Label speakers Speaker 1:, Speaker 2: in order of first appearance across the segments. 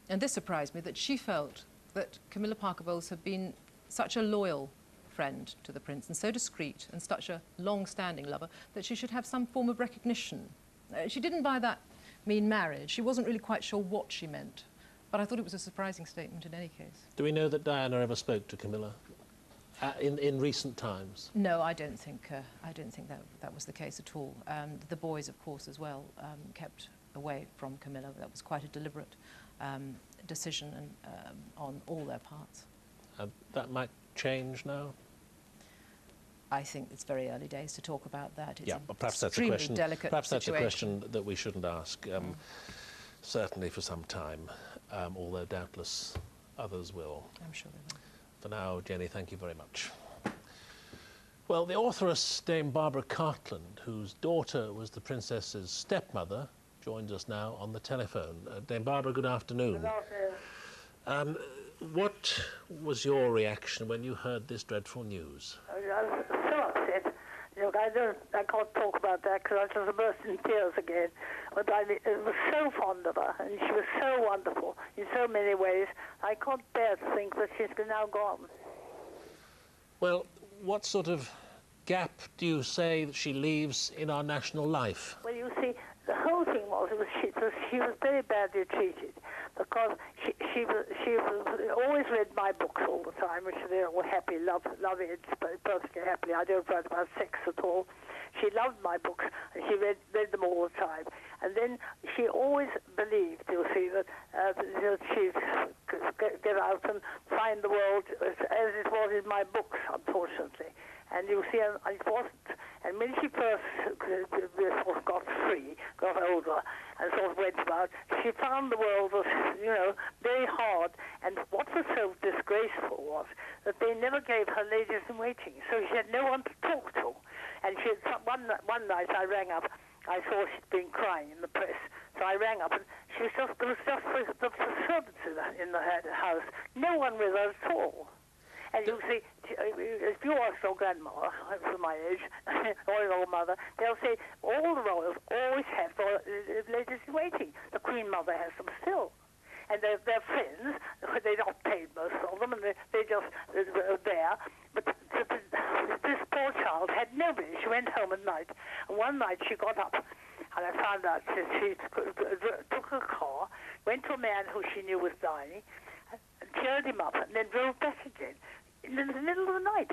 Speaker 1: and this surprised me, that she felt that Camilla Parker Bowles had been such a loyal friend to the Prince and so discreet and such a long-standing lover that she should have some form of recognition. She didn't by that mean marriage. She wasn't really quite sure what she meant, but I thought it was a surprising statement in any case.
Speaker 2: Do we know that Diana ever spoke to Camilla in recent times?
Speaker 1: No, I don't think that was the case at all. The boys, of course, as well, kept away from Camilla. That was quite a deliberate decision on all their parts.
Speaker 2: That might change now?
Speaker 1: I think it's very early days to talk about that. It's
Speaker 2: but perhaps that's a question that we shouldn't ask. Certainly for some time, although doubtless others will.
Speaker 1: I'm sure they will.
Speaker 2: For now, Jenny, thank you very much. Well, the authoress, Dame Barbara Cartland, whose daughter was the Princess's stepmother, joins us now on the telephone. Dame Barbara, good afternoon.
Speaker 3: Good afternoon.
Speaker 2: What was your reaction when you heard this dreadful news?
Speaker 3: I was so upset. Look, I can't talk about that because I just burst in tears again. But I was so fond of her, and she was so wonderful in so many ways. I can't bear to think that she's now gone.
Speaker 2: Well, what sort of gap do you say that she leaves in our national life?
Speaker 3: Well, you see, the whole thing was she was very badly treated because she always read my books all the time, which they all happy, love it perfectly happily. I don't write about sex at all. She loved my books, and she read them all the time. And then she always believed, you see, that she'd get out and find the world as it was in my books, unfortunately. And you see, it wasn't. And when she first sort of got free, got older, and sort of went about, she found the world was, very hard. And what was so disgraceful was that they never gave her ladies in waiting, so she had no one to talk to. And one night I rang up. I saw she'd been crying in the press, so I rang up, and there was just the servants in the house, no one with her at all. And you see, if you ask your grandmother, for my age, or your old mother, they'll say all the royals always have ladies in waiting. The Queen Mother has them still. And they're friends. They're not paid, most of them, and they just are there. But this poor child had nobody. She went home at night. And one night she got up, and I found out she took her car, went to a man who she knew was dying, and cheered him up, and then drove back again in the middle of the night.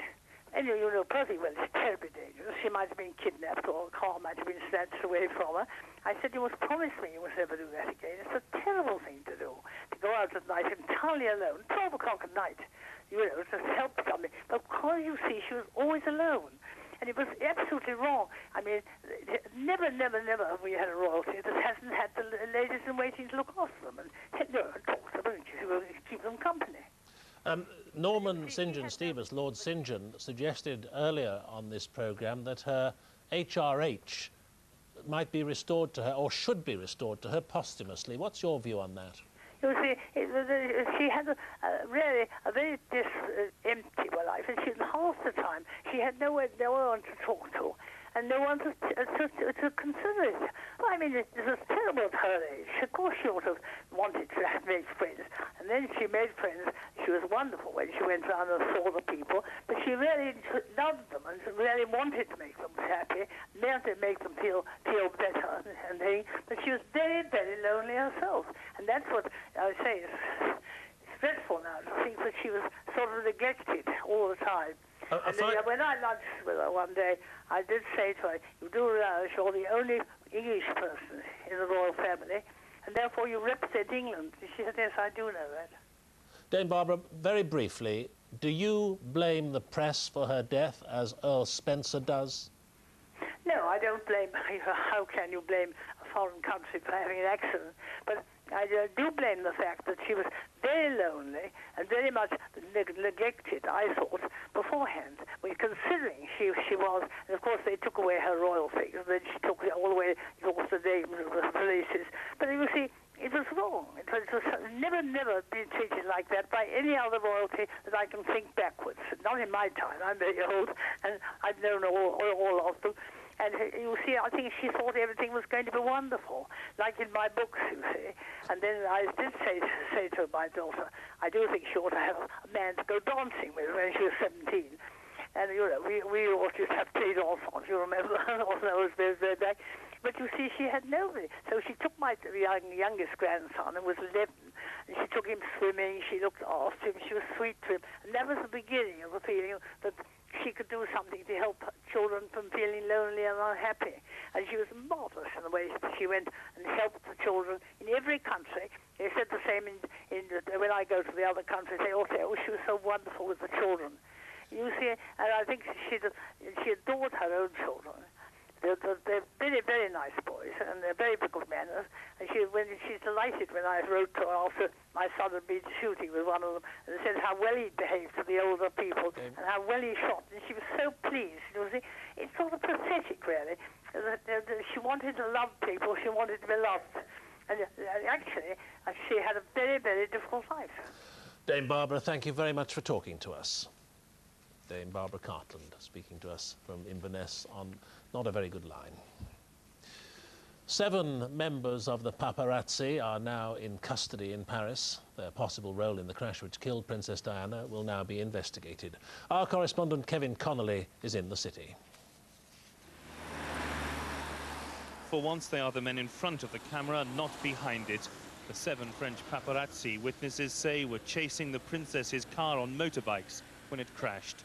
Speaker 3: And you know perfectly well it's terribly dangerous. She might have been kidnapped, or a car might have been snatched away from her. I said, you must promise me you must never do that again. It's a terrible thing to do, to go out at night entirely alone, 12 o'clock at night, to help somebody. But because, you see, she was always alone. And it was absolutely wrong. I mean, never have we had a royalty that hasn't had the ladies in waiting to look after them and talk to them and keep them company.
Speaker 2: Norman St. John Stevens, Lord St. John, suggested earlier on this programme that her HRH might be restored to her, or should be restored to her posthumously. What's your view on that?
Speaker 3: You see, she had really a very empty life, and half the time she had no one to talk to, and no one to consider it. Well, I mean, it was terrible at her age. Of course she would have wanted to make friends, and then she made friends. She was wonderful when she went around and saw the people, but she really loved them and really wanted to make them happy, wanted to make them feel better and things, but she was very, very lonely herself. And that's what I would say is dreadful now, to think that she was sort of neglected all the time. When I lunched with her one day, I did say to her, you do realize you're the only English person in the royal family, and therefore you represent England. She said, yes, I do know that.
Speaker 2: Dame Barbara, very briefly, do you blame the press for her death, as Earl Spencer does?
Speaker 3: No, I don't blame her. How can you blame a foreign country for having an accident? But I do blame the fact that she was very lonely and very much neglected, I thought, beforehand. Considering she was, and of course they took away her royal things, and then she took all the way off the names of the places. But you see, it was wrong. It was never been treated like that by any other royalty that I can think backwards. Not in my time. I'm very old, and I've known all of them. And you see, I think she thought everything was going to be wonderful, like in my books, you see. And then I did say to my daughter, I do think she ought to have a man to go dancing with when she was 17. And, you know, we all used to have played dancers, you remember, all those days back. But you see, she had nobody. So she took my youngest grandson, who was 11, and she took him swimming, she looked after him, she was sweet to him. And that was the beginning of the feeling that she could do something to help children from feeling lonely and unhappy. And she was marvelous in the way she went and helped the children in every country. They said the same when I go to the other countries. They all say, oh, she was so wonderful with the children. You see, and I think she adored her own children. They're very, very nice boys, and they're very good manners. And she's delighted when I wrote to her after my son had been shooting with one of them, and said how well he behaved to the older people and how well he shot. And she was so pleased. You see, it's sort of pathetic, really. She wanted to love people. She wanted to be loved. And actually, she had a very, very difficult life.
Speaker 2: Dame Barbara, thank you very much for talking to us. Dame Barbara Cartland speaking to us from Inverness on not a very good line. 7 members of the paparazzi are now in custody in Paris. Their possible role in the crash which killed Princess Diana will now be investigated. Our correspondent Kevin Connolly is in the city.
Speaker 4: For once, they are the men in front of the camera, not behind it. The 7 French paparazzi, witnesses say, were chasing the princess's car on motorbikes when it crashed.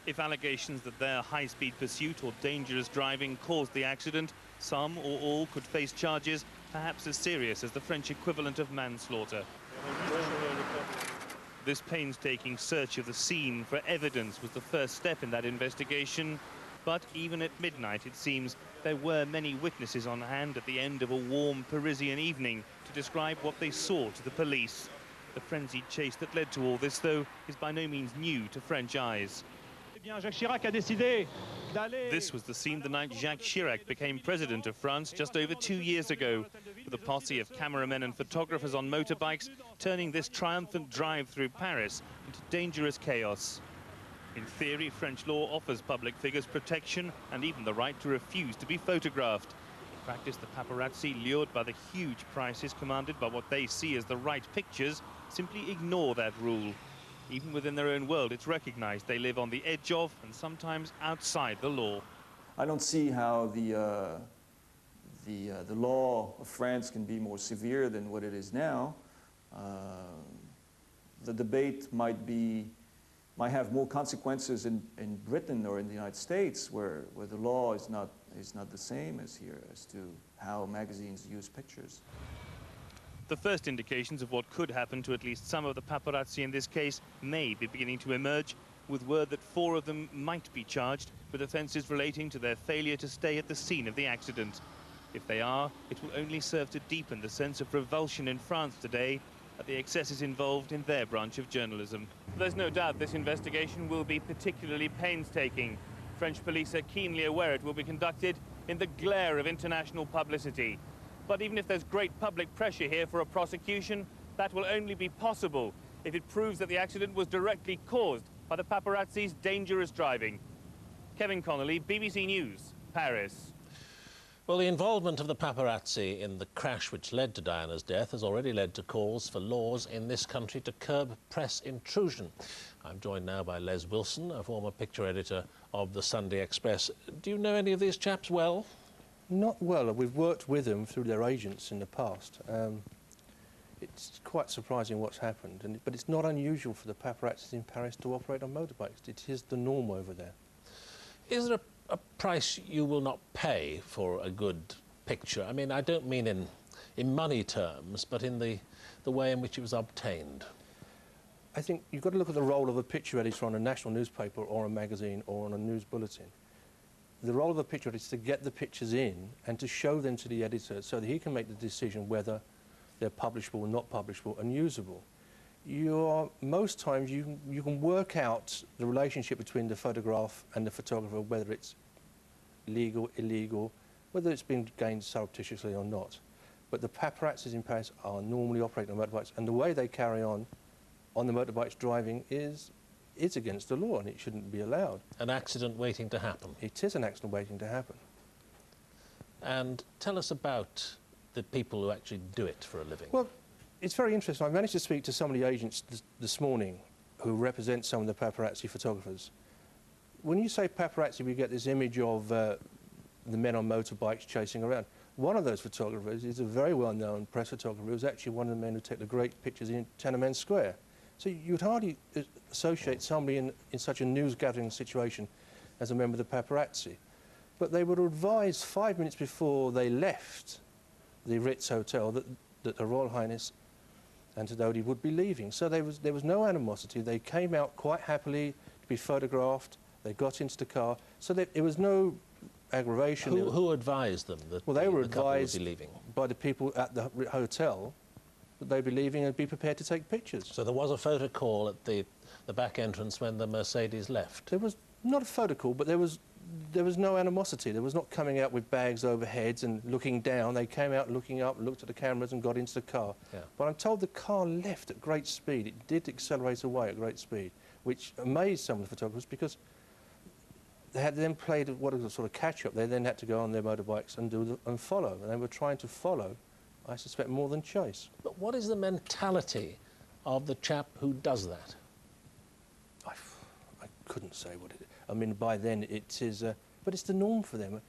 Speaker 4: If allegations that their high-speed pursuit or dangerous driving caused the accident, some or all could face charges perhaps as serious as the French equivalent of manslaughter. This painstaking search of the scene for evidence was the first step in that investigation. But even at midnight, it seems, there were many witnesses on hand at the end of a warm Parisian evening to describe what they saw to the police. The frenzied chase that led to all this, though, is by no means new to French eyes. This was the scene the night Jacques Chirac became president of France just over 2 years ago, with a posse of cameramen and photographers on motorbikes turning this triumphant drive through Paris into dangerous chaos. In theory, French law offers public figures protection and even the right to refuse to be photographed. In practice, the paparazzi, lured by the huge prices commanded by what they see as the right pictures, simply ignore that rule. Even within their own world, it's recognized they live on the edge of and sometimes outside the law.
Speaker 5: I don't see how the law of France can be more severe than what it is now. The debate might have more consequences in Britain or in the United States, where the law is not the same as here as to how magazines use pictures.
Speaker 4: The first indications of what could happen to at least some of the paparazzi in this case may be beginning to emerge, with word that 4 of them might be charged with offences relating to their failure to stay at the scene of the accident. If they are, it will only serve to deepen the sense of revulsion in France today at the excesses involved in their branch of journalism. There's no doubt this investigation will be particularly painstaking. French police are keenly aware it will be conducted in the glare of international publicity. But even if there's great public pressure here for a prosecution, that will only be possible if it proves that the accident was directly caused by the paparazzi's dangerous driving. Kevin Connolly, BBC News, Paris.
Speaker 2: Well, the involvement of the paparazzi in the crash which led to Diana's death has already led to calls for laws in this country to curb press intrusion. I'm joined now by Les Wilson, a former picture editor of the Sunday Express. Do you know any of these chaps well?
Speaker 6: Not well. We've worked with them through their agents in the past. It's quite surprising what's happened, but it's not unusual for the paparazzis in Paris to operate on motorbikes. It is the norm over there.
Speaker 2: Is there a price you will not pay for a good picture? I mean, I don't mean in money terms, but in the way in which it was obtained.
Speaker 6: I think you've got to look at the role of a picture editor on a national newspaper or a magazine or on a news bulletin. The role of a picture editor is to get the pictures in and to show them to the editor so that he can make the decision whether they're publishable, not publishable, and usable. Most times you can work out the relationship between the photograph and the photographer, whether it's legal, illegal, whether it's been gained surreptitiously or not. But the paparazzis in Paris are normally operating on motorbikes, and the way they carry on the motorbikes driving is is against the law and it shouldn't be allowed.
Speaker 2: An accident waiting to happen.
Speaker 6: It is an accident waiting to happen.
Speaker 2: And tell us about the people who actually do it for a living.
Speaker 6: Well, it's very interesting. I managed to speak to some of the agents this morning who represent some of the paparazzi photographers. When you say paparazzi, we get this image of the men on motorbikes chasing around. One of those photographers is a very well-known press photographer who was actually one of the men who took the great pictures in Tiananmen Square. So you'd hardly associate somebody in such a news-gathering situation as a member of the paparazzi. But they were advised 5 minutes before they left the Ritz Hotel that Her Royal Highness Antododi would be leaving. So there was no animosity. They came out quite happily to be photographed. They got into the car. So there was no aggravation.
Speaker 2: Who advised them that
Speaker 6: they were
Speaker 2: the couple would
Speaker 6: advised
Speaker 2: be leaving?
Speaker 6: by the people at the hotel that they'd be leaving and be prepared to take pictures.
Speaker 2: So there was a photo call at the back entrance when the Mercedes left?
Speaker 6: There was not a photo call, but there was no animosity. There was not coming out with bags over heads and looking down. They came out looking up, looked at the cameras and got into the car.
Speaker 2: Yeah.
Speaker 6: But I'm told the car left at great speed. It did accelerate away at great speed, which amazed some of the photographers because they had then played what was a sort of catch-up. They then had to go on their motorbikes and follow. And they were trying to follow, I suspect, more than chase.
Speaker 2: But what is the mentality of the chap who does that?
Speaker 6: I couldn't say what it is. I mean, by then it is, but it's the norm for them.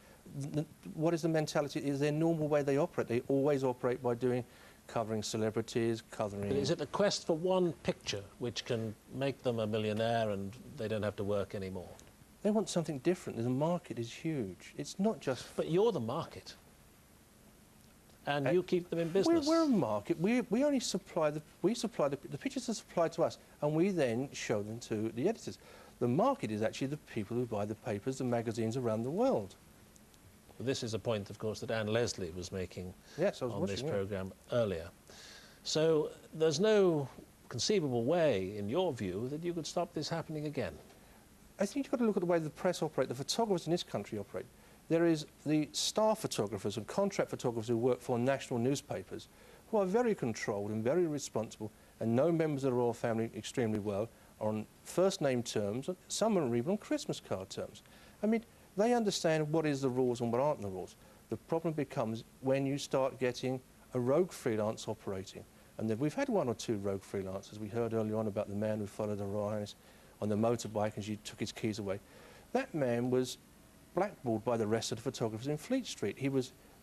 Speaker 6: What is the mentality? Is their normal way they operate? They always operate by covering celebrities, covering...
Speaker 2: But is it the quest for one picture which can make them a millionaire and they don't have to work anymore?
Speaker 6: They want something different. The market is huge. It's not just...
Speaker 2: But you're the market. And you keep them in business.
Speaker 6: We're a market. We only supply the pictures are supplied to us, and we then show them to the editors. The market is actually the people who buy the papers, the magazines around the world.
Speaker 2: This is a point, of course, that Anne Leslie was making on this programme earlier. So there's no conceivable way, in your view, that you could stop this happening again.
Speaker 6: I think you've got to look at the way the press operate, the photographers in this country operate. There is the staff photographers and contract photographers who work for national newspapers who are very controlled and very responsible and know members of the royal family extremely well, on first-name terms, some are even on Christmas card terms. I mean, they understand what is the rules and what aren't the rules. The problem becomes when you start getting a rogue freelance operating. And we've had one or two rogue freelancers. We heard earlier on about the man who followed Her Royal Highness on the motorbike and she took his keys away. That man was blackballed by the rest of the photographers in Fleet Street.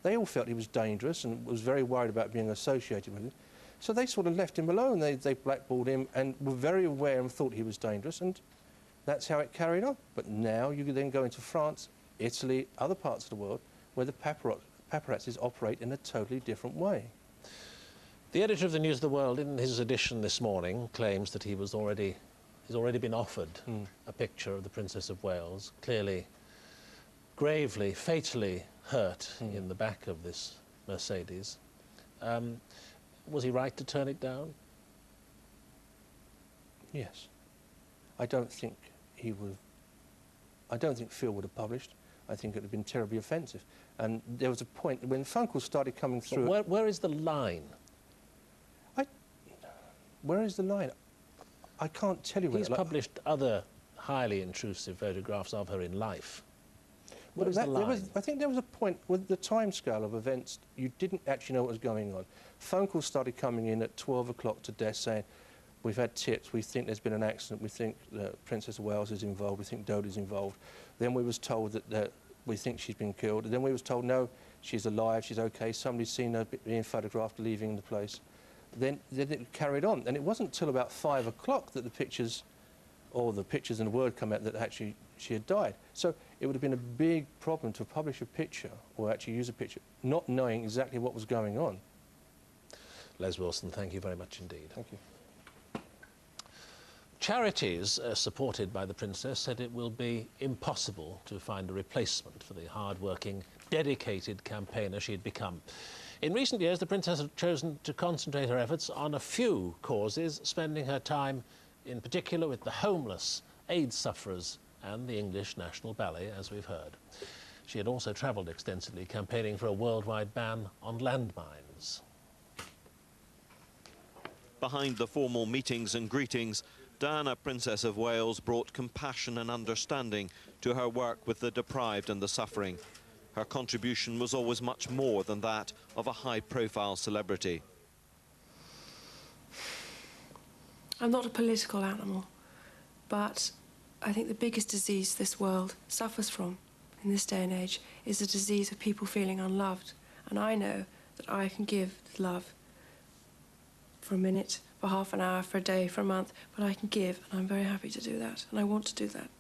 Speaker 6: They all felt he was dangerous and was very worried about being associated with him. So they sort of left him alone. They blackballed him and were very aware and thought he was dangerous, and that's how it carried on. But now you then go into France, Italy, other parts of the world, where the paparazzis operate in a totally different way.
Speaker 2: The editor of the News of the World, in his edition this morning, claims that he's already been offered a picture of the Princess of Wales, clearly, gravely, fatally hurt in the back of this Mercedes. Was he right to turn it down?
Speaker 6: Yes. I don't think Phil would have published. I think it would have been terribly offensive. And there was a point when phone calls started coming through...
Speaker 2: But where is the line?
Speaker 6: Where is the line? I can't tell you where...
Speaker 2: He's published other highly intrusive photographs of her in life. Where is the line?
Speaker 6: I think there was a point with the timescale of events, you didn't actually know what was going on. Phone calls started coming in at 12 o'clock to desk saying, we've had tips, we think there's been an accident, we think the Princess of Wales is involved, we think Dodi's involved. Then we was told that we think she's been killed. And then we was told, no, she's alive, she's okay, somebody's seen her being photographed leaving the place. Then it carried on. And it wasn't until about 5 o'clock that the pictures and the word come out that actually she had died. So it would have been a big problem to publish a picture or actually use a picture, not knowing exactly what was going on.
Speaker 2: Les Wilson, thank you very much indeed.
Speaker 6: Thank you.
Speaker 2: Charities supported by the Princess said it will be impossible to find a replacement for the hard-working, dedicated campaigner she had become. In recent years, the Princess has chosen to concentrate her efforts on a few causes, spending her time in particular with the homeless, AIDS sufferers and the English National Ballet, as we've heard. She had also travelled extensively, campaigning for a worldwide ban on landmines.
Speaker 7: Behind the formal meetings and greetings, Diana, Princess of Wales, brought compassion and understanding to her work with the deprived and the suffering. Her contribution was always much more than that of a high-profile celebrity.
Speaker 8: I'm not a political animal, but I think the biggest disease this world suffers from in this day and age is the disease of people feeling unloved. And I know that I can give love for a minute, for half an hour, for a day, for a month, but I can give, and I'm very happy to do that, and I want to do that.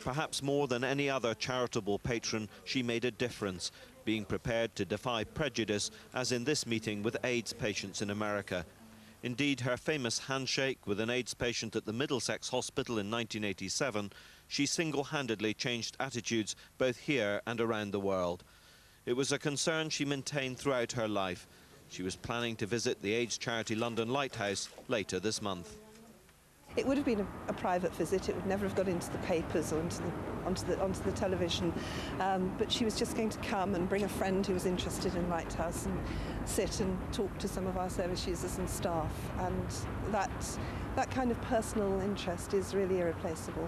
Speaker 7: Perhaps more than any other charitable patron, she made a difference, being prepared to defy prejudice, as in this meeting with AIDS patients in America. Indeed, her famous handshake with an AIDS patient at the Middlesex Hospital in 1987, she single-handedly changed attitudes both here and around the world. It was a concern she maintained throughout her life. She was planning to visit the AIDS charity London Lighthouse later this month.
Speaker 9: It would have been a private visit. It would never have got into the papers or onto the television. But she was just going to come and bring a friend who was interested in Lighthouse and sit and talk to some of our service users and staff. And that kind of personal interest is really irreplaceable.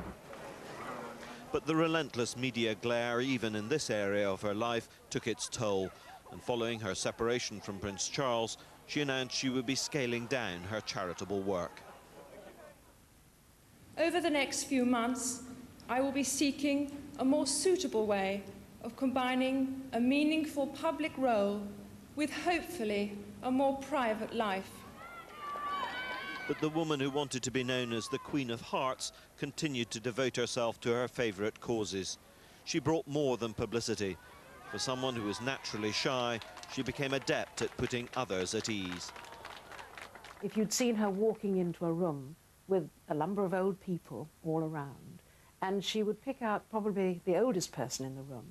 Speaker 7: But the relentless media glare, even in this area of her life, took its toll. And following her separation from Prince Charles, she announced she would be scaling down her charitable work.
Speaker 8: Over the next few months, I will be seeking a more suitable way of combining a meaningful public role with, hopefully, a more private life.
Speaker 7: But the woman who wanted to be known as the Queen of Hearts continued to devote herself to her favourite causes. She brought more than publicity. For someone who was naturally shy, she became adept at putting others at ease.
Speaker 10: If you'd seen her walking into a room with a number of old people all around, and she would pick out probably the oldest person in the room,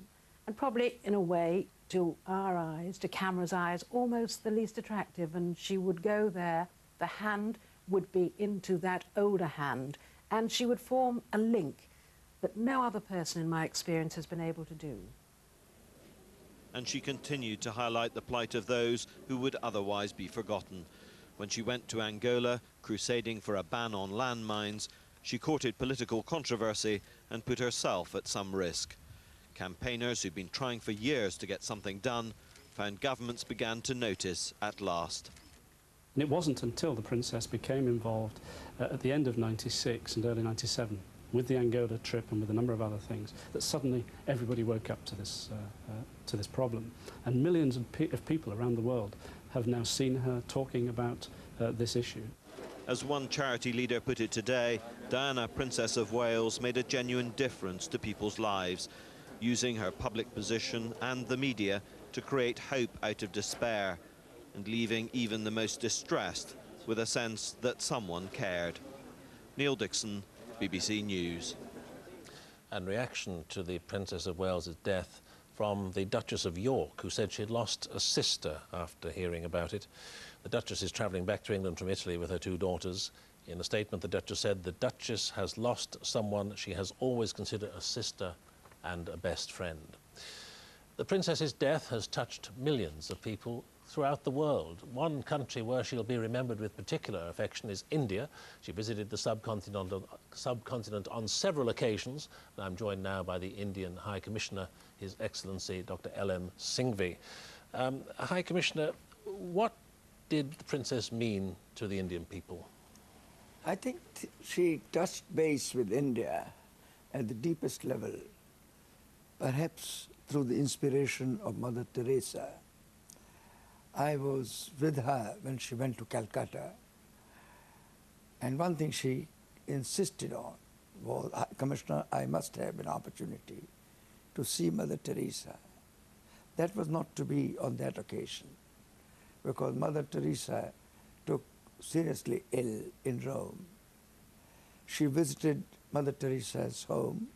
Speaker 10: and probably, in a way, to our eyes, to camera's eyes, almost the least attractive, and she would go there, the hand would be into that older hand, and she would form a link that no other person in my experience has been able to do.
Speaker 7: And she continued to highlight the plight of those who would otherwise be forgotten. When she went to Angola, crusading for a ban on landmines, she courted political controversy and put herself at some risk. Campaigners who'd been trying for years to get something done found governments began to notice at last.
Speaker 11: And it wasn't until the Princess became involved at the end of '96 and early '97 with the Angola trip and with a number of other things that suddenly everybody woke up to this problem. And millions of people around the world have now seen her talking about this issue.
Speaker 7: As one charity leader put it today, Diana, Princess of Wales, made a genuine difference to people's lives, using her public position and the media to create hope out of despair, and leaving even the most distressed with a sense that someone cared. Neil Dixon, BBC News.
Speaker 2: And reaction to the Princess of Wales' death from the Duchess of York, who said she had lost a sister after hearing about it. The Duchess is travelling back to England from Italy with her two daughters. In a statement, the Duchess said the Duchess has lost someone she has always considered a sister and a best friend. The Princess's death has touched millions of people throughout the world. One country where she'll be remembered with particular affection is India. She visited the subcontinent on several occasions, and I'm joined now by the Indian High Commissioner, His Excellency Dr. L.M. Singhvi. High Commissioner, what did the Princess mean to the Indian people?
Speaker 12: I think she touched base with India at the deepest level, perhaps through the inspiration of Mother Teresa. I was with her when she went to Calcutta, and one thing she insisted on was, Commissioner, I must have an opportunity to see Mother Teresa. That was not to be on that occasion, because Mother Teresa took seriously ill in Rome. She visited Mother Teresa's home,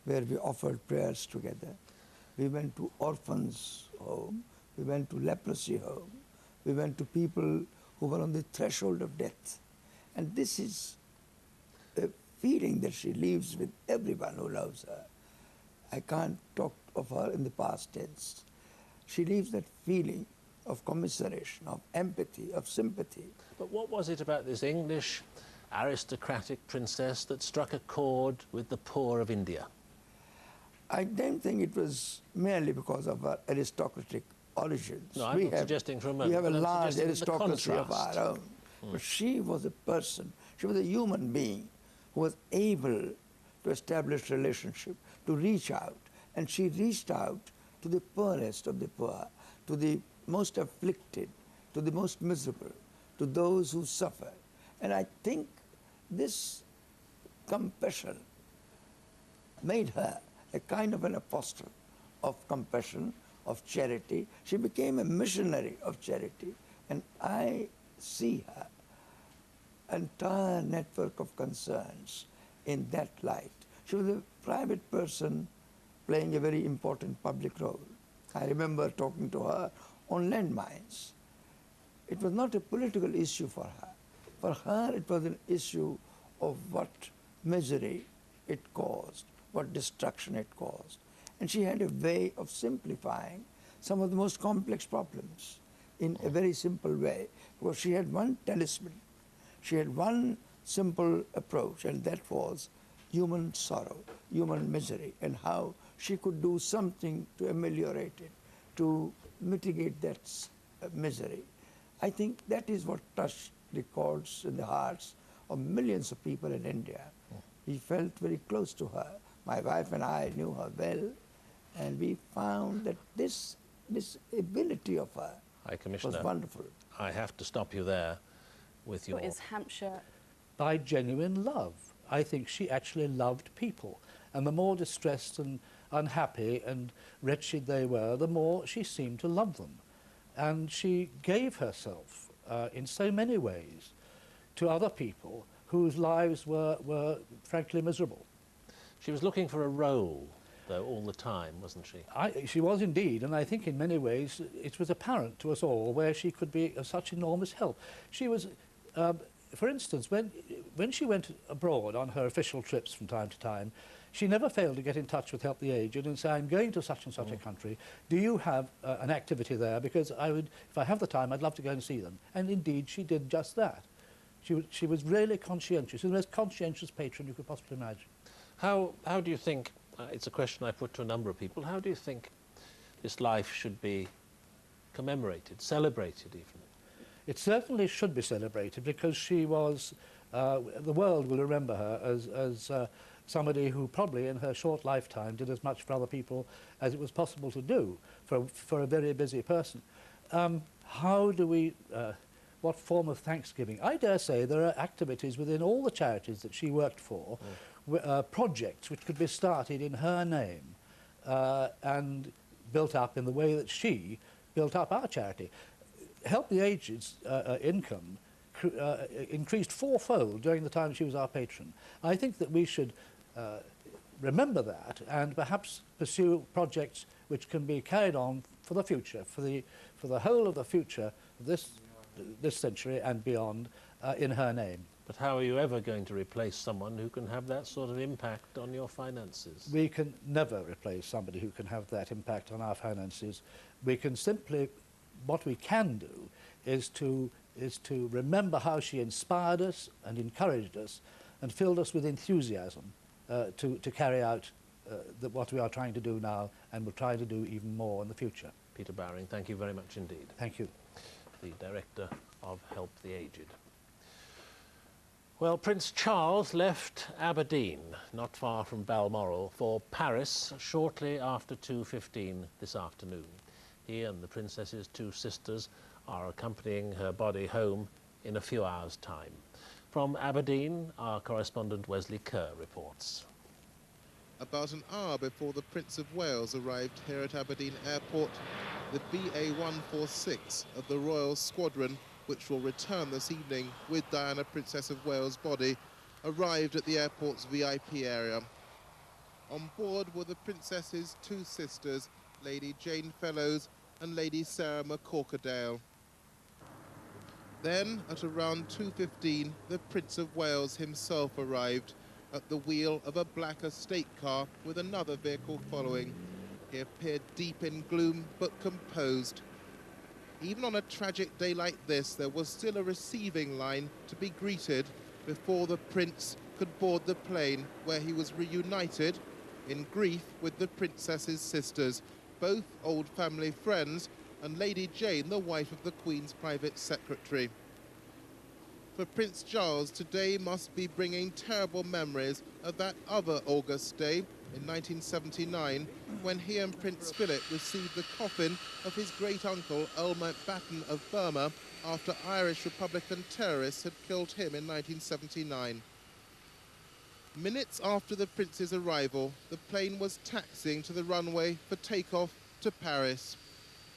Speaker 12: where we offered prayers together. We went to orphans' home. We went to leprosy home. We went to people who were on the threshold of death. And this is a feeling that she leaves with everyone who loves her. I can't talk of her in the past tense. She leaves that feeling of commiseration, of empathy, of sympathy.
Speaker 2: But what was it about this English aristocratic princess that struck a chord with the poor of India?
Speaker 12: I don't think it was merely because of our aristocratic origins.
Speaker 2: No, I'm not suggesting for a moment.
Speaker 12: We have a
Speaker 2: but I'm
Speaker 12: large
Speaker 2: suggesting the
Speaker 12: aristocracy of our
Speaker 2: contrast.
Speaker 12: own. But she was a person, she was a human being who was able to establish relationship, to reach out. And she reached out to the poorest of the poor, to the most afflicted, to the most miserable, to those who suffer. And I think this compassion made her a kind of an apostle of compassion, of charity. She became a missionary of charity. And I see her entire network of concerns in that light. She was a private person playing a very important public role. I remember talking to her on landmines. It was not a political issue for her. For her, it was an issue of what misery it caused, what destruction it caused. And she had a way of simplifying some of the most complex problems in a very simple way, because she had one talisman. She had one simple approach, and that was human sorrow, human misery, and how she could do something to ameliorate it, to mitigate that misery. I think that is what touched the chords in the hearts of millions of people in India. We felt very close to her. My wife and I knew her well, and we found that this ability of her was wonderful.
Speaker 2: I have to stop you there with your...
Speaker 13: Is Hampshire...
Speaker 14: By genuine love. I think she actually loved people. And the more distressed and unhappy and wretched they were, the more she seemed to love them. And she gave herself in so many ways to other people whose lives were frankly miserable.
Speaker 2: She was looking for a role, though, all the time, wasn't she?
Speaker 14: She was indeed, and I think in many ways it was apparent to us all where she could be of such enormous help. She was, for instance, when she went abroad on her official trips from time to time, she never failed to get in touch with Help the Aged and say, I'm going to such and such a country. Do you have an activity there? Because I would, if I have the time, I'd love to go and see them. And indeed, she did just that. She was really conscientious, the most conscientious patron you could possibly imagine.
Speaker 2: How do you think, it's a question I put to a number of people, how do you think this life should be commemorated, celebrated even?
Speaker 14: It certainly should be celebrated because she was, the world will remember her as somebody who probably in her short lifetime did as much for other people as it was possible to do for a very busy person. How do we, what form of thanksgiving? I dare say there are activities within all the charities that she worked for, projects which could be started in her name and built up in the way that she built up our charity. Help the Aged's income increased fourfold during the time she was our patron. I think that we should remember that and perhaps pursue projects which can be carried on for the future, for the whole of the future of this century and beyond in her name.
Speaker 2: But how are you ever going to replace someone who can have that sort of impact on your finances?
Speaker 14: We can never replace somebody who can have that impact on our finances. We can simply, what we can do is to remember how she inspired us and encouraged us and filled us with enthusiasm to carry out what we are trying to do now and will try to do even more in the future.
Speaker 2: Peter Bowring, thank you very much indeed.
Speaker 14: Thank you.
Speaker 2: The Director of Help the Aged. Well, Prince Charles left Aberdeen, not far from Balmoral, for Paris shortly after 2:15 this afternoon. He and the Princess's two sisters are accompanying her body home in a few hours' time. From Aberdeen, our correspondent Wesley Kerr reports.
Speaker 15: About an hour before the Prince of Wales arrived here at Aberdeen Airport, the BA-146 of the Royal Squadron, which will return this evening with Diana, Princess of Wales' body, arrived at the airport's VIP area. On board were the Princess's two sisters, Lady Jane Fellows and Lady Sarah McCorquodale. Then, at around 2:15, the Prince of Wales himself arrived at the wheel of a black estate car with another vehicle following. He appeared deep in gloom but composed. Even on a tragic day like this, there was still a receiving line to be greeted before the prince could board the plane, where he was reunited in grief with the princess's sisters, both old family friends, and Lady Jane, the wife of the Queen's private secretary. For Prince Charles, today must be bringing terrible memories of that other August day in 1979, when he and Prince Philip received the coffin of his great-uncle Earl Mountbatten of Burma after Irish Republican terrorists had killed him in 1979. Minutes after the prince's arrival, the plane was taxiing to the runway for takeoff to Paris.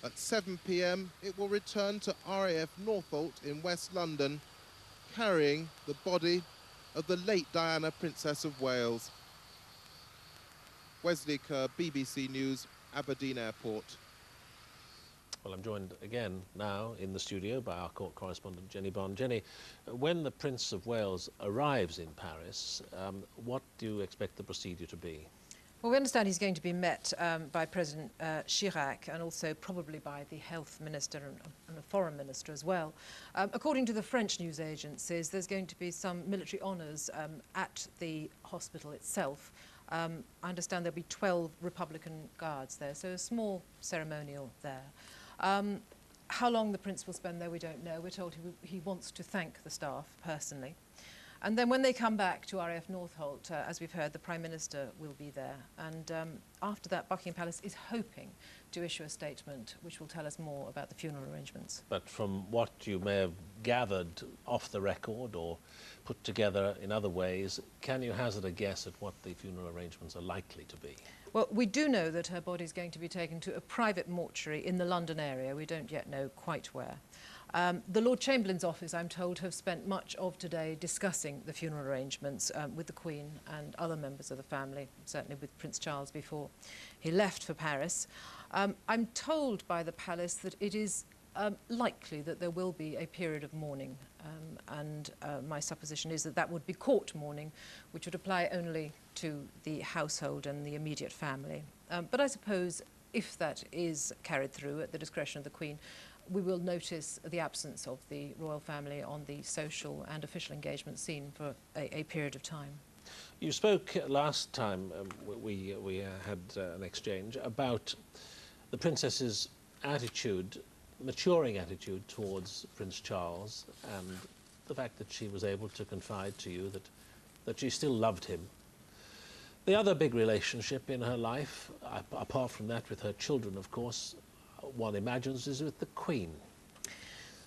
Speaker 15: At 7 p.m, it will return to RAF Northolt in West London, carrying the body of the late Diana, Princess of Wales. Wesley Kerr, BBC News, Aberdeen Airport.
Speaker 2: Well, I'm joined again now in the studio by our court correspondent Jenny Bond. Jenny, when the Prince of Wales arrives in Paris, what do you expect the procedure to be?
Speaker 1: Well, we understand he's going to be met by President Chirac and also probably by the health minister and the foreign minister as well. According to the French news agencies, there's going to be some military honours at the hospital itself. I understand there'll be 12 Republican guards there, so a small ceremonial there. How long the Prince will spend there, we don't know. We're told he wants to thank the staff personally. And then when they come back to RAF Northolt, as we've heard, the Prime Minister will be there. And after that, Buckingham Palace is hoping to issue a statement which will tell us more about the funeral arrangements.
Speaker 2: But from what you may have gathered off the record or put together in other ways, can you hazard a guess at what the funeral arrangements are likely to be?
Speaker 1: Well, we do know that her body is going to be taken to a private mortuary in the London area. We don't yet know quite where. The Lord Chamberlain's office, I'm told, have spent much of today discussing the funeral arrangements with the Queen and other members of the family, certainly with Prince Charles before he left for Paris. I'm told by the palace that it is likely that there will be a period of mourning, and my supposition is that that would be court mourning, which would apply only to the household and the immediate family. But I suppose if that is carried through at the discretion of the Queen, we will notice the absence of the royal family on the social and official engagement scene for a period of time.
Speaker 2: You spoke last time we had an exchange about the Princess's attitude, maturing attitude towards Prince Charles, and the fact that she was able to confide to you that she still loved him. The other big relationship in her life, apart from that with her children, of course, one imagines, is with the Queen.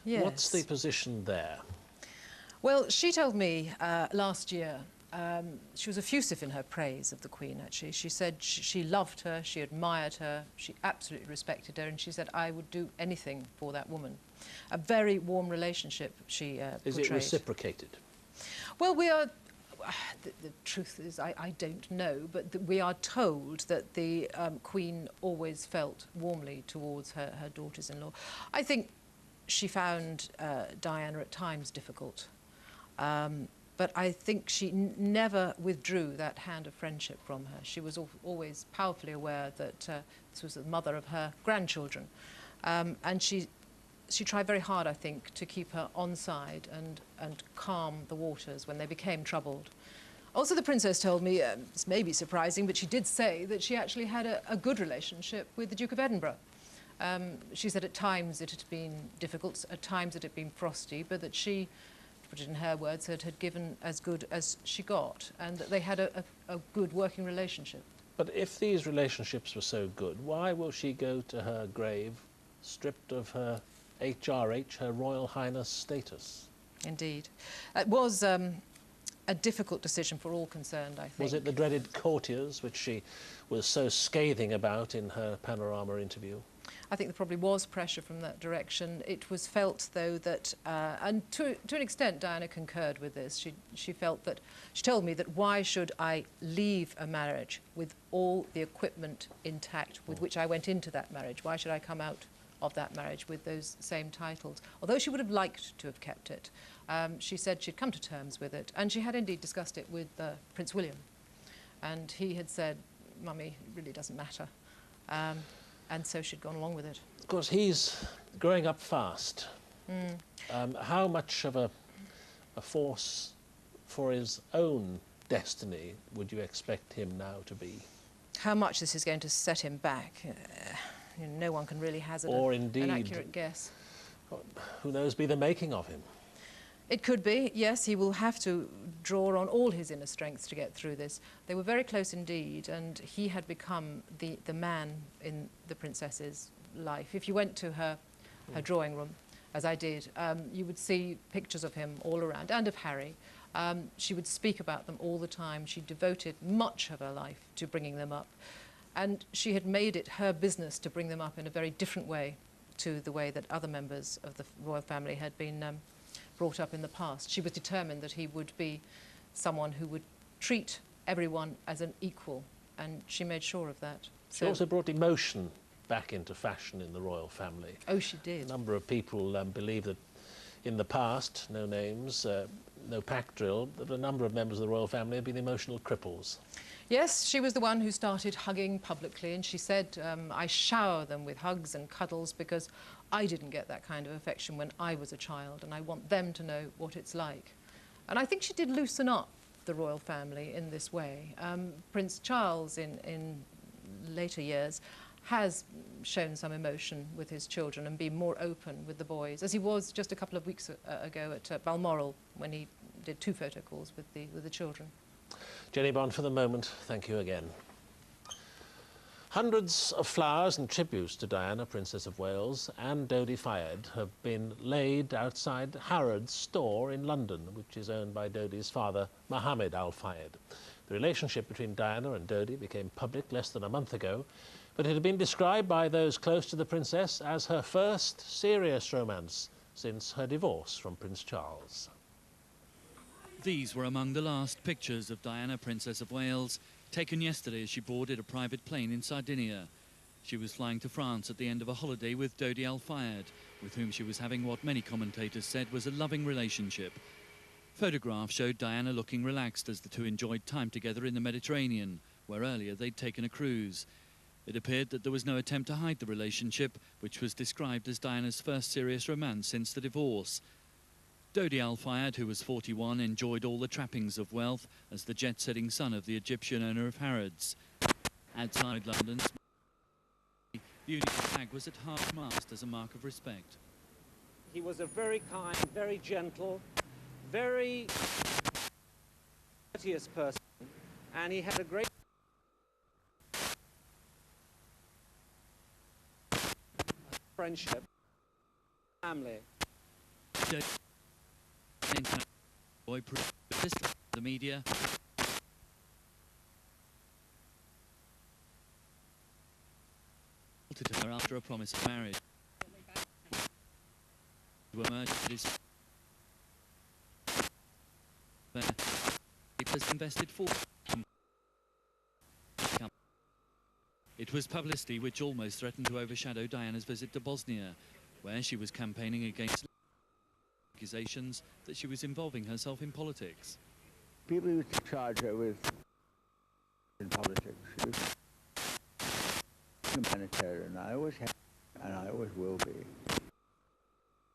Speaker 1: Yes.
Speaker 2: What's the position there?
Speaker 1: Well, she told me last year, she was effusive in her praise of the Queen, actually. She said she loved her, she admired her, she absolutely respected her, and she said, I would do anything for that woman. A very warm relationship she portrayed.
Speaker 2: Is it reciprocated?
Speaker 1: Well, we are... The truth is, I don't know, but we are told that the Queen always felt warmly towards her daughters-in-law. I think she found Diana at times difficult, but I think she never withdrew that hand of friendship from her. She was always powerfully aware that this was the mother of her grandchildren, and she tried very hard, I think, to keep her on side and calm the waters when they became troubled. Also, the Princess told me, this may be surprising, but she did say that she actually had a good relationship with the Duke of Edinburgh. She said at times it had been difficult, at times it had been frosty, but that she, to put it in her words, had given as good as she got, and that they had a good working relationship.
Speaker 2: But if these relationships were so good, why will she go to her grave stripped of her HRH, her Royal Highness status?
Speaker 1: Indeed. It was a difficult decision for all concerned, I think.
Speaker 2: Was it the dreaded courtiers, which she was so scathing about in her Panorama interview?
Speaker 1: I think there probably was pressure from that direction. It was felt, though, that, and to an extent Diana concurred with this, she felt that, she told me that why should I leave a marriage with all the equipment intact with which I went into that marriage? Why should I come out of that marriage with those same titles? Although she would have liked to have kept it, she said she'd come to terms with it, and she had indeed discussed it with Prince William, and he had said, Mummy, it really doesn't matter, and so she'd gone along with it.
Speaker 2: Of course, he's growing up fast. How much of a force for his own destiny would you expect him now to be?
Speaker 1: How much this is going to set him back, no one can really hazard an accurate guess.
Speaker 2: Who knows, be the making of him?
Speaker 1: It could be, yes. He will have to draw on all his inner strength to get through this. They were very close indeed, and he had become the man in the princess's life. If you went to her drawing room, as I did, you would see pictures of him all around, and of Harry. She would speak about them all the time. She devoted much of her life to bringing them up. And she had made it her business to bring them up in a very different way to the way that other members of the royal family had been brought up in the past. She was determined that he would be someone who would treat everyone as an equal, and she made sure of that.
Speaker 2: She also brought emotion back into fashion in the royal family.
Speaker 1: Oh, she did.
Speaker 2: A number of people believe that in the past, no names, no pack drill, that a number of members of the royal family have been emotional cripples.
Speaker 1: Yes, she was the one who started hugging publicly, and she said, I shower them with hugs and cuddles because I didn't get that kind of affection when I was a child, and I want them to know what it's like. And I think she did loosen up the royal family in this way. Prince Charles, in later years, has shown some emotion with his children and been more open with the boys, as he was just a couple of weeks ago at Balmoral when he did 2 photo calls with the children.
Speaker 2: Jenny Bond, for the moment, thank you again. Hundreds of flowers and tributes to Diana, Princess of Wales, and Dodi Fayed have been laid outside Harrods store in London, which is owned by Dodi's father, Mohammed Al Fayed. The relationship between Diana and Dodi became public less than a month ago, but it had been described by those close to the princess as her first serious romance since her divorce from Prince Charles.
Speaker 13: These were among the last pictures of Diana, Princess of Wales, taken yesterday as she boarded a private plane in Sardinia. She was flying to France at the end of a holiday with Dodi Al Fayed, with whom she was having what many commentators said was a loving relationship. Photographs showed Diana looking relaxed as the two enjoyed time together in the Mediterranean, where earlier they'd taken a cruise. It appeared that there was no attempt to hide the relationship, which was described as Diana's first serious romance since the divorce. Dodi Al Fayed, who was 41, enjoyed all the trappings of wealth as the jet-setting son of the Egyptian owner of Harrods. Outside London, the Union flag was at half-mast as a mark of respect.
Speaker 16: He was a very kind, very gentle, very courteous person, and he had a great friendship, family.
Speaker 13: The media. To her after a promise of marriage. It was invested for. It was publicity which almost threatened to overshadow Diana's visit to Bosnia, where she was campaigning against accusations that she was involving herself in politics.
Speaker 12: People used to charge her with in politics. She was humanitarian. I always have, and I always will be.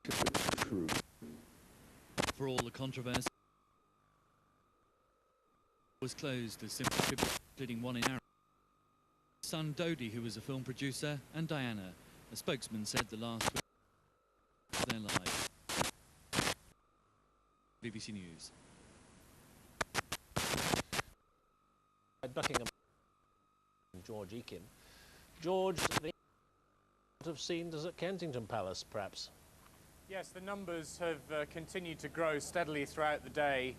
Speaker 12: It's true.
Speaker 13: For all the controversy, was closed as simple tribute, including one in Arab. Son Dodi, who was a film producer, and Diana. A spokesman said the last week of their lives. BBC News.
Speaker 2: Buckingham George Ekin. George, the have seen as at Kensington Palace, perhaps?
Speaker 17: Yes, the numbers have continued to grow steadily throughout the day.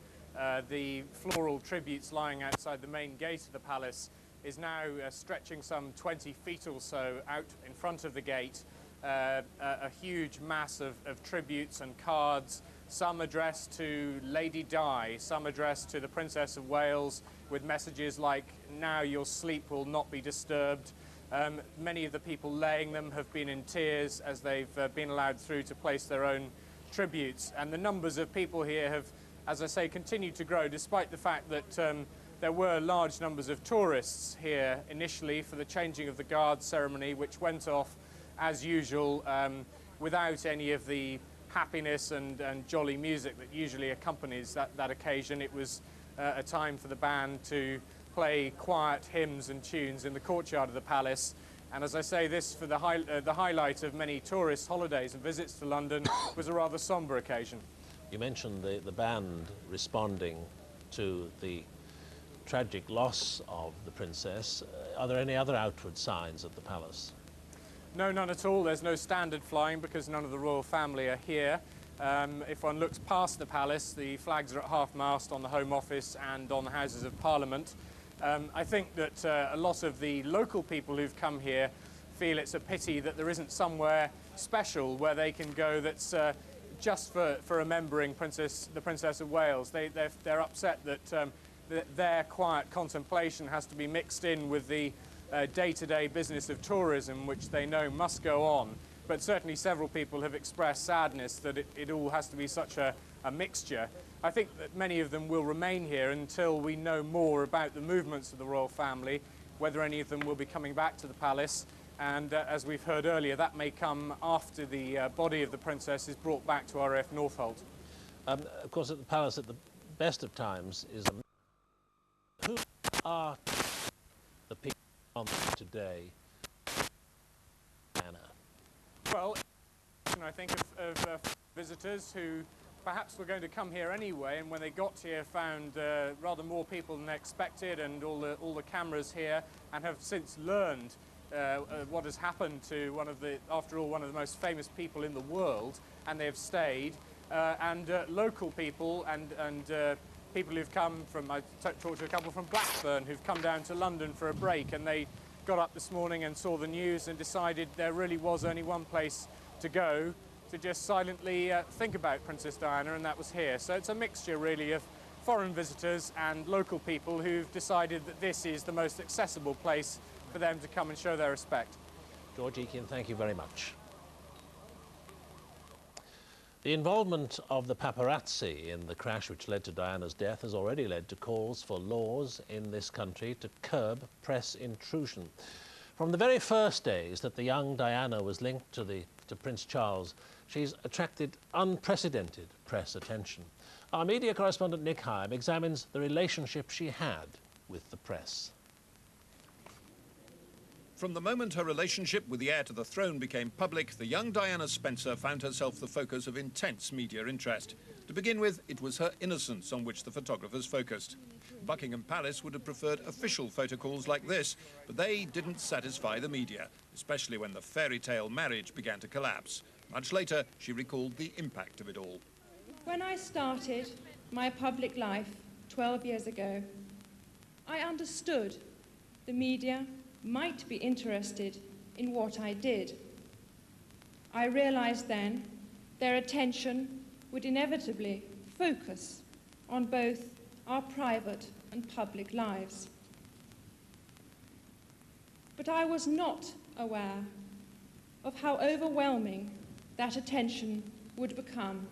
Speaker 17: The floral tributes lying outside the main gate of the palace is now stretching some 20 feet or so out in front of the gate. A huge mass of tributes and cards, some addressed to Lady Di, some addressed to the Princess of Wales with messages like, "Now your sleep will not be disturbed." Many of the people laying them have been in tears as they've been allowed through to place their own tributes. And the numbers of people here have, as I say, continued to grow, despite the fact that there were large numbers of tourists here initially for the changing of the guard ceremony, which went off as usual without any of the happiness and jolly music that usually accompanies that occasion. It was a time for the band to play quiet hymns and tunes in the courtyard of the palace. And as I say, this, for the highlight of many tourist holidays and visits to London, was a rather sombre occasion.
Speaker 2: You mentioned the band responding to the tragic loss of the princess. Are there any other outward signs at the palace?
Speaker 17: No, none at all. There's no standard flying because none of the royal family are here. If one looks past the palace, the flags are at half-mast on the Home Office and on the Houses of Parliament. I think that a lot of the local people who've come here feel it's a pity that there isn't somewhere special where they can go that's just for remembering the Princess of Wales. They're upset that their quiet contemplation has to be mixed in with the day-to-day business of tourism, which they know must go on. But certainly several people have expressed sadness that it all has to be such a mixture. I think that many of them will remain here until we know more about the movements of the royal family, whether any of them will be coming back to the palace. And as we've heard earlier, that may come after the body of the princess is brought back to RAF Northolt.
Speaker 2: Of course, at the palace, at the best of times, is who are the people on today, Anna?
Speaker 17: Well, I think of visitors who perhaps were going to come here anyway, and when they got here found rather more people than they expected, and all the cameras here, and have since learned what has happened to after all, one of the most famous people in the world, and they have stayed. And local people and people who've come from, I talked to a couple from Blackburn who've come down to London for a break, and they got up this morning and saw the news and decided there really was only one place to go to just silently think about Princess Diana, and that was here. So it's a mixture really of foreign visitors and local people who've decided that this is the most accessible place for them to come and show their respect.
Speaker 2: George Ekin, thank you very much. The involvement of the paparazzi in the crash which led to Diana's death has already led to calls for laws in this country to curb press intrusion. From the very first days that the young Diana was linked to Prince Charles, she's attracted unprecedented press attention. Our media correspondent Nick Hyam examines the relationship she had with the press.
Speaker 18: From the moment her relationship with the heir to the throne became public, the young Diana Spencer found herself the focus of intense media interest. To begin with, it was her innocence on which the photographers focused. Buckingham Palace would have preferred official photo calls like this, but they didn't satisfy the media, especially when the fairy tale marriage began to collapse. Much later, she recalled the impact of it all.
Speaker 19: When I started my public life 12 years ago, I understood the media might be interested in what I did. I realized then their attention would inevitably focus on both our private and public lives. But I was not aware of how overwhelming that attention would become.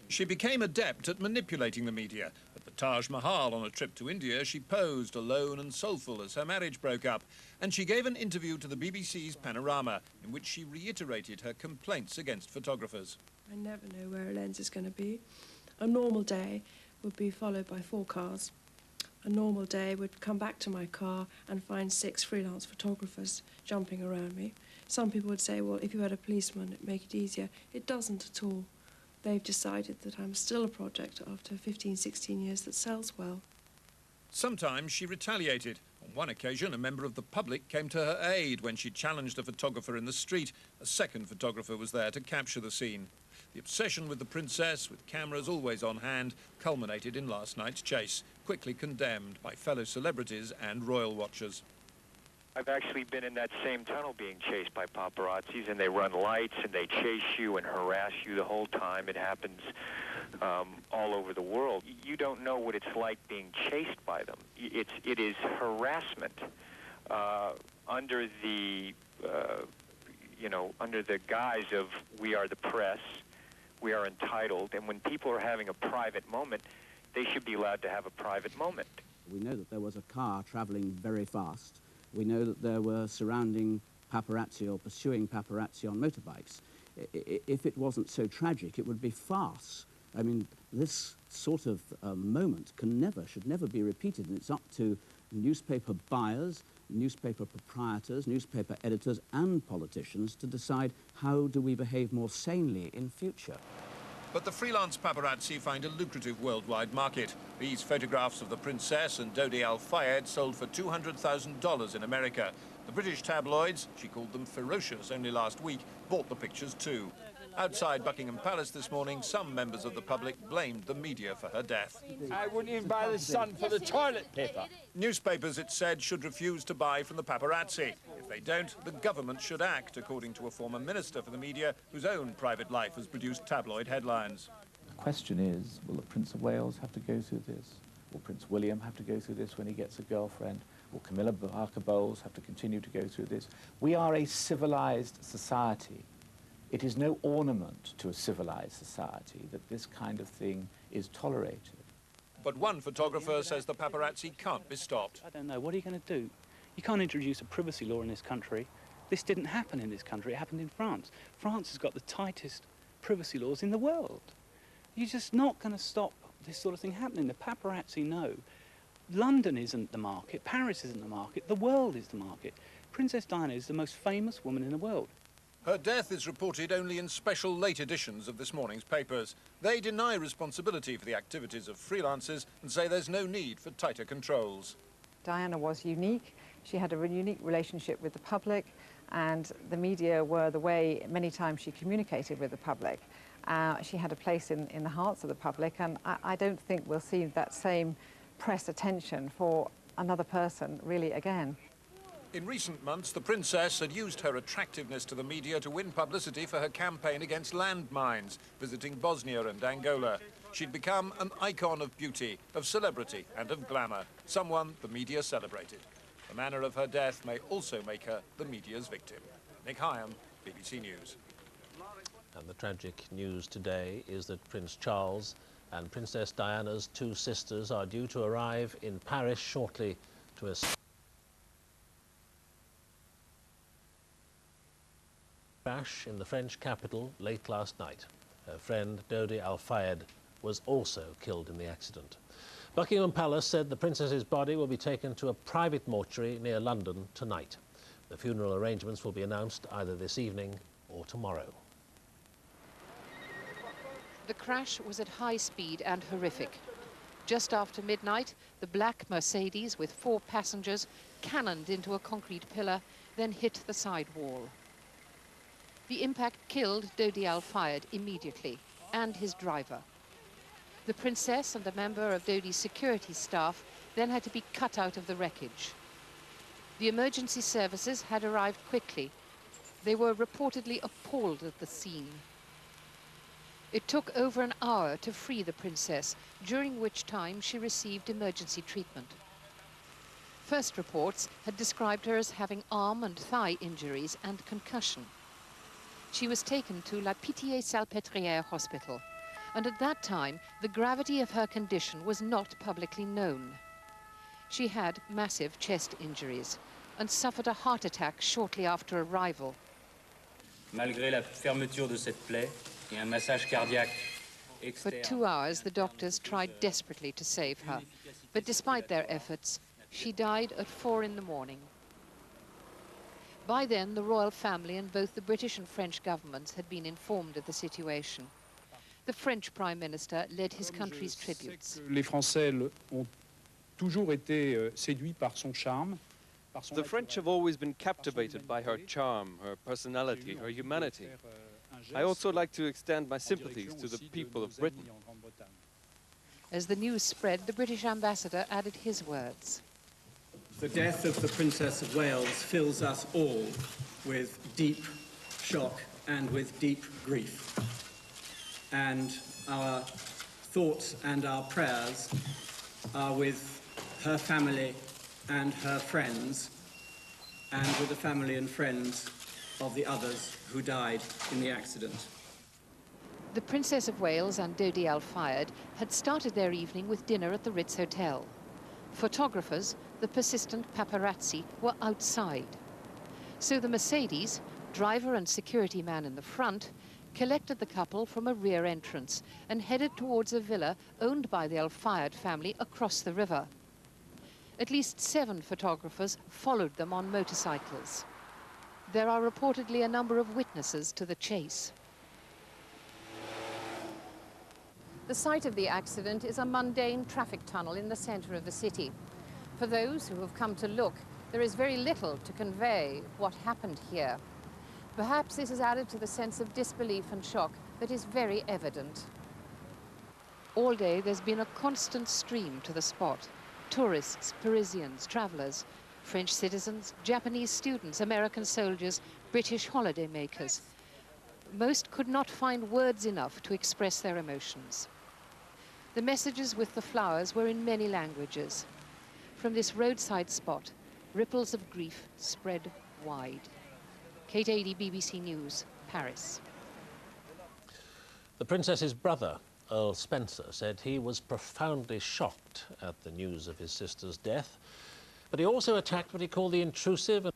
Speaker 18: She became adept at manipulating the media. At the Taj Mahal on a trip to India, she posed alone and soulful as her marriage broke up, and she gave an interview to the BBC's Panorama in which she reiterated her complaints against photographers.
Speaker 8: I never know where a lens is going to be. A normal day would be followed by 4 cars. A normal day would come back to my car and find 6 freelance photographers jumping around me. Some people would say, well, if you had a policeman, it'd make it easier. It doesn't at all. They've decided that I'm still a project after 15, 16 years that sells well.
Speaker 18: Sometimes she retaliated. On one occasion, a member of the public came to her aid when she challenged a photographer in the street. A second photographer was there to capture the scene. The obsession with the princess, with cameras always on hand, culminated in last night's chase, quickly condemned by fellow celebrities and royal watchers.
Speaker 20: I've actually been in that same tunnel being chased by paparazzis, and they run lights and they chase you and harass you the whole time. It happens all over the world. You don't know what it's like being chased by them. It is harassment under the under the guise of we are the press, we are entitled, and when people are having a private moment, they should be allowed to have a private moment.
Speaker 21: We know that there was a car traveling very fast. We know that there were surrounding paparazzi or pursuing paparazzi on motorbikes. if it wasn't so tragic, it would be farce. I mean, this sort of moment should never be repeated, and it's up to newspaper buyers, newspaper proprietors, newspaper editors and politicians to decide how do we behave more sanely in future.
Speaker 18: But the freelance paparazzi find a lucrative worldwide market. These photographs of the princess and Dodi Al-Fayed sold for $200,000 in America. The British tabloids, she called them ferocious only last week, bought the pictures too. Outside Buckingham Palace this morning, some members of the public blamed the media for her death.
Speaker 3: I wouldn't even buy the Sun for the toilet paper.
Speaker 18: Newspapers, it said, should refuse to buy from the paparazzi. If they don't, the government should act, according to a former minister for the media whose own private life has produced tabloid headlines.
Speaker 22: The question is, will the Prince of Wales have to go through this? Will Prince William have to go through this when he gets a girlfriend? Will Camilla Parker Bowles have to continue to go through this? We are a civilized society. It is no ornament to a civilized society that this kind of thing is tolerated.
Speaker 18: But one photographer says the paparazzi can't be stopped.
Speaker 23: I don't know. What are you going to do? You can't introduce a privacy law in this country. This didn't happen in this country. It happened in France. France has got the tightest privacy laws in the world. You're just not going to stop this sort of thing happening. The paparazzi know. London isn't the market. Paris isn't the market. The world is the market. Princess Diana is the most famous woman in the world.
Speaker 18: Her death is reported only in special late editions of this morning's papers. They deny responsibility for the activities of freelancers and say there's no need for tighter controls.
Speaker 24: Diana was unique. She had a unique relationship with the public, and the media were the way many times she communicated with the public. She had a place in the hearts of the public, and I don't think we'll see that same press attention for another person really again.
Speaker 18: In recent months, the princess had used her attractiveness to the media to win publicity for her campaign against landmines, visiting Bosnia and Angola. She'd become an icon of beauty, of celebrity and of glamour, someone the media celebrated. The manner of her death may also make her the media's victim. Nick Hyam, BBC News.
Speaker 2: And the tragic news today is that Prince Charles and Princess Diana's two sisters are due to arrive in Paris shortly to a crash in the French capital late last night. Her friend Dodi Al-Fayed was also killed in the accident. Buckingham Palace said the princess's body will be taken to a private mortuary near London tonight. The funeral arrangements will be announced either this evening or tomorrow.
Speaker 25: The crash was at high speed and horrific. Just after midnight, the black Mercedes with 4 passengers cannoned into a concrete pillar, then hit the side wall. The impact killed Dodi Al-Fayed immediately, and his driver. The princess and a member of Dodi's security staff then had to be cut out of the wreckage. The emergency services had arrived quickly. They were reportedly appalled at the scene. It took over an hour to free the princess, during which time she received emergency treatment. First reports had described her as having arm and thigh injuries and concussion. She was taken to La Pitié-Salpêtrière hospital, and at that time the gravity of her condition was not publicly known. She had massive chest injuries and suffered a heart attack shortly after arrival.
Speaker 26: Malgré la fermeture de cette plaie et un massage cardiaque
Speaker 25: For 2 hours, the doctors tried desperately to save her, but despite their efforts, she died at 4 in the morning. By then, the royal family and both the British and French governments had been informed of the situation. The French Prime Minister led his country's tributes.
Speaker 11: Les Français ont toujours été séduits par son charme.
Speaker 27: The French have always been captivated by her charm, her personality, her humanity. I also like to extend my sympathies to the people of Britain.
Speaker 25: As the news spread, the British ambassador added his words.
Speaker 28: The death of the Princess of Wales fills us all with deep shock and with deep grief. And our thoughts and our prayers are with her family and her friends, and with the family and friends of the others who died in the accident.
Speaker 25: The Princess of Wales and Dodi Al-Fayed had started their evening with dinner at the Ritz Hotel. Photographers, the persistent paparazzi, were outside. So the Mercedes, driver and security man in the front, collected the couple from a rear entrance and headed towards a villa owned by the Al Fayed family across the river. At least 7 photographers followed them on motorcycles. There are reportedly a number of witnesses to the chase. The site of the accident is a mundane traffic tunnel in the centre of the city. For those who have come to look, there is very little to convey what happened here. Perhaps this has added to the sense of disbelief and shock that is very evident. All day there's been a constant stream to the spot. Tourists, Parisians, travellers, French citizens, Japanese students, American soldiers, British holiday makers. Most could not find words enough to express their emotions. The messages with the flowers were in many languages. From this roadside spot, ripples of grief spread wide. Kate Adie, BBC News, Paris.
Speaker 2: The princess's brother, Earl Spencer, said he was profoundly shocked at the news of his sister's death, but he also attacked what he called the intrusive and